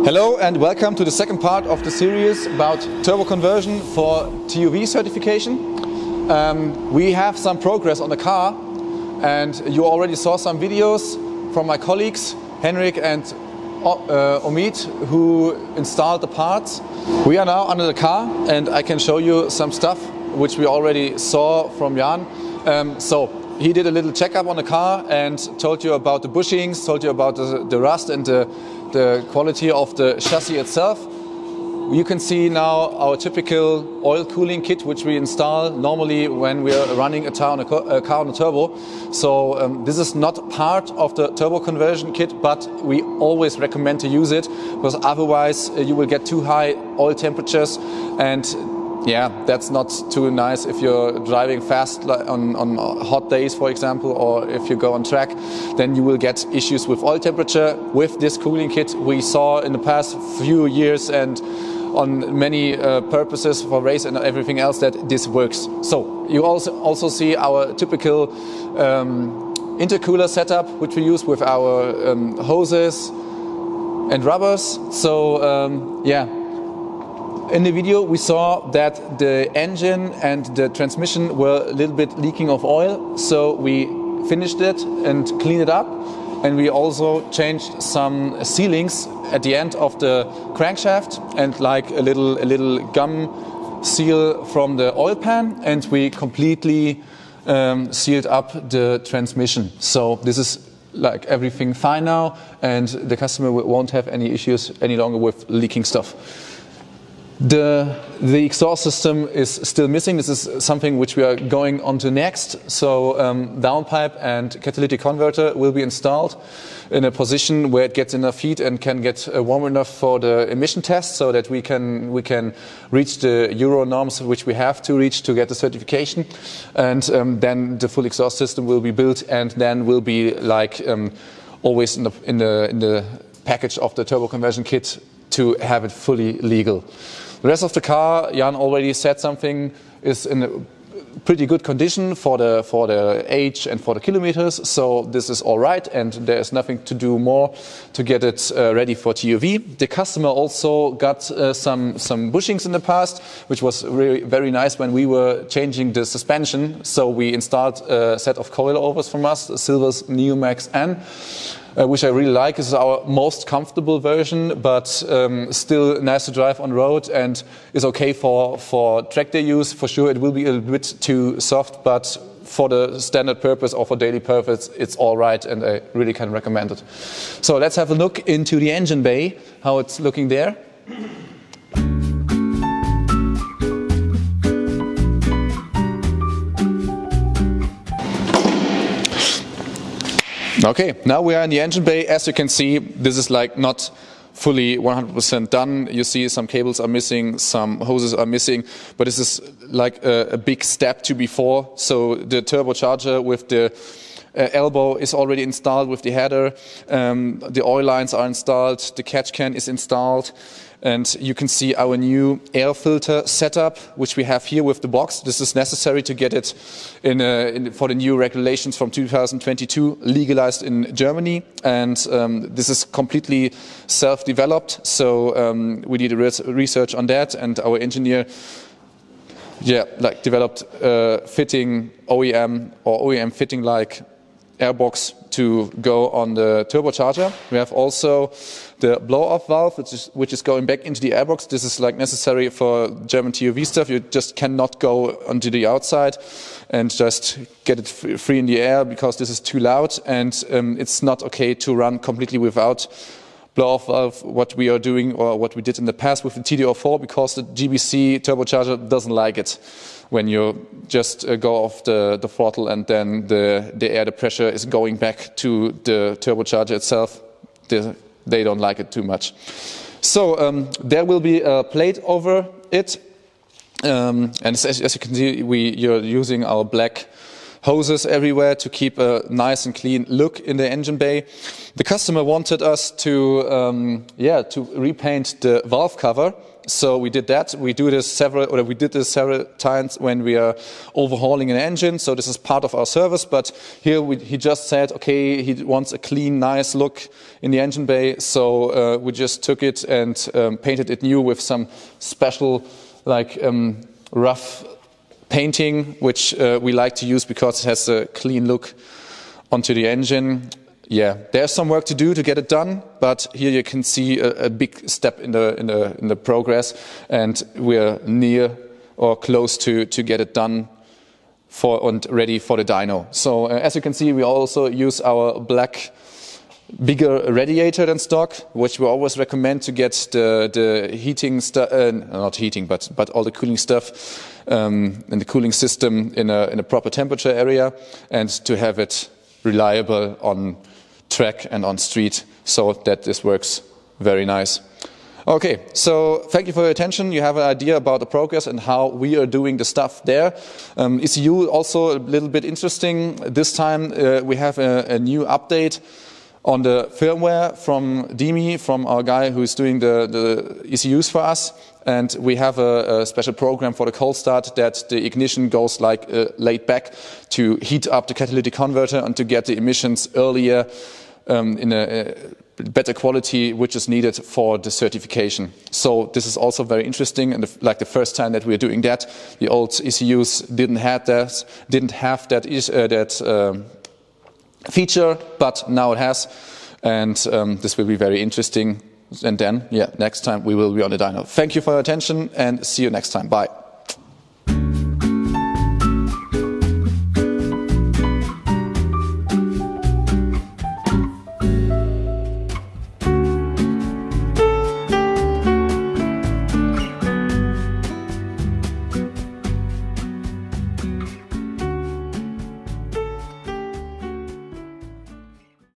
Hello and welcome to the second part of the series about turbo conversion for TÜV certification. We have some progress on the car, and you already saw some videos from my colleagues Henrik and Omid, who installed the parts. We are now under the car and I can show you some stuff which we already saw from Jan. So he did a little checkup on the car and told you about the bushings, told you about the rust and the quality of the chassis itself. You can see now our typical oil cooling kit which we install normally when we are running a car on a turbo. So this is not part of the turbo conversion kit, but we always recommend to use it because otherwise you will get too high oil temperatures, and yeah, that's not too nice if you're driving fast on hot days, for example, or if you go on track, then you will get issues with oil temperature. With this cooling kit we saw in the past few years and on many purposes for race and everything else that this works. So you also see our typical intercooler setup which we use with our hoses and rubbers. So yeah. In the video we saw that the engine and the transmission were a little bit leaking of oil, so we finished it and cleaned it up, and we also changed some sealings at the end of the crankshaft and like a little gum seal from the oil pan, and we completely sealed up the transmission. So this is like everything fine now, and the customer won't have any issues any longer with leaking stuff. The exhaust system is still missing. This is something which we are going on to next. So downpipe and catalytic converter will be installed in a position where it gets enough heat and can get warm enough for the emission test, so that we can reach the Euro norms which we have to reach to get the certification. And then the full exhaust system will be built, and then will be like always in the package of the turbo conversion kit to have it fully legal. The rest of the car, Jan already said something, is in a pretty good condition for the age and for the kilometers. So this is all right, and there is nothing to do more to get it ready for TÜV. The customer also got some bushings in the past, which was really very nice when we were changing the suspension. So we installed a set of coilovers from us, Silver's NeoMax N. Which I really like. This is our most comfortable version, but still nice to drive on road and is okay for track day use. For sure it will be a little bit too soft, but for the standard purpose or for daily purpose it's all right, and I really can recommend it. So let's have a look into the engine bay, how it's looking there. Okay, now we are in the engine bay. As you can see, this is like not fully 100% done. You see some cables are missing, some hoses are missing, but this is like a big step to before. So the turbocharger with the elbow is already installed with the header, the oil lines are installed, the catch can is installed, and you can see our new air filter setup which we have here with the box. This is necessary to get it for the new regulations from 2022 legalized in Germany, and this is completely self-developed, so we did research on that, and our engineer developed fitting OEM fitting like airbox to go on the turbocharger. We have also the blow-off valve, which is going back into the airbox. This is like necessary for German TÜV stuff. You just cannot go onto the outside and just get it free in the air, because this is too loud, and it's not okay to run completely without blow-off valve, what we are doing or what we did in the past with the TD04, because the GBC turbocharger doesn't like it when you just go off the throttle and then the pressure is going back to the turbocharger itself. They don't like it too much. So there will be a plate over it, and as you can see, you're using our black hoses everywhere to keep a nice and clean look in the engine bay. The customer wanted us to repaint the valve cover. So we did that. We did this several times when we are overhauling an engine. So this is part of our service. But here he just said, okay, he wants a clean, nice look in the engine bay. So we just took it and painted it new with some special, like rough painting, which we like to use because it has a clean look onto the engine. Yeah, there's some work to do to get it done, but here you can see a big step in the progress, and we're near or close to get it done and ready for the dyno. So as you can see, we also use our black, bigger radiator than stock, which we always recommend to get the heating stuff, not heating, but all the cooling stuff and the cooling system in a proper temperature area, and to have it reliable on track and on street, so that this works very nice. Okay, so thank you for your attention. You have an idea about the progress and how we are doing the stuff there. ECU also a little bit interesting. This time we have a new update on the firmware from Dimi, from our guy who is doing the ECUs for us. And we have a special program for the cold start that the ignition goes like laid back to heat up the catalytic converter and to get the emissions earlier in a better quality, which is needed for the certification. So this is also very interesting, and like the first time that we are doing that, the old ECUs didn't have that feature, but now it has, and this will be very interesting. And then, next time we will be on the dyno. Thank you for your attention, and see you next time. Bye.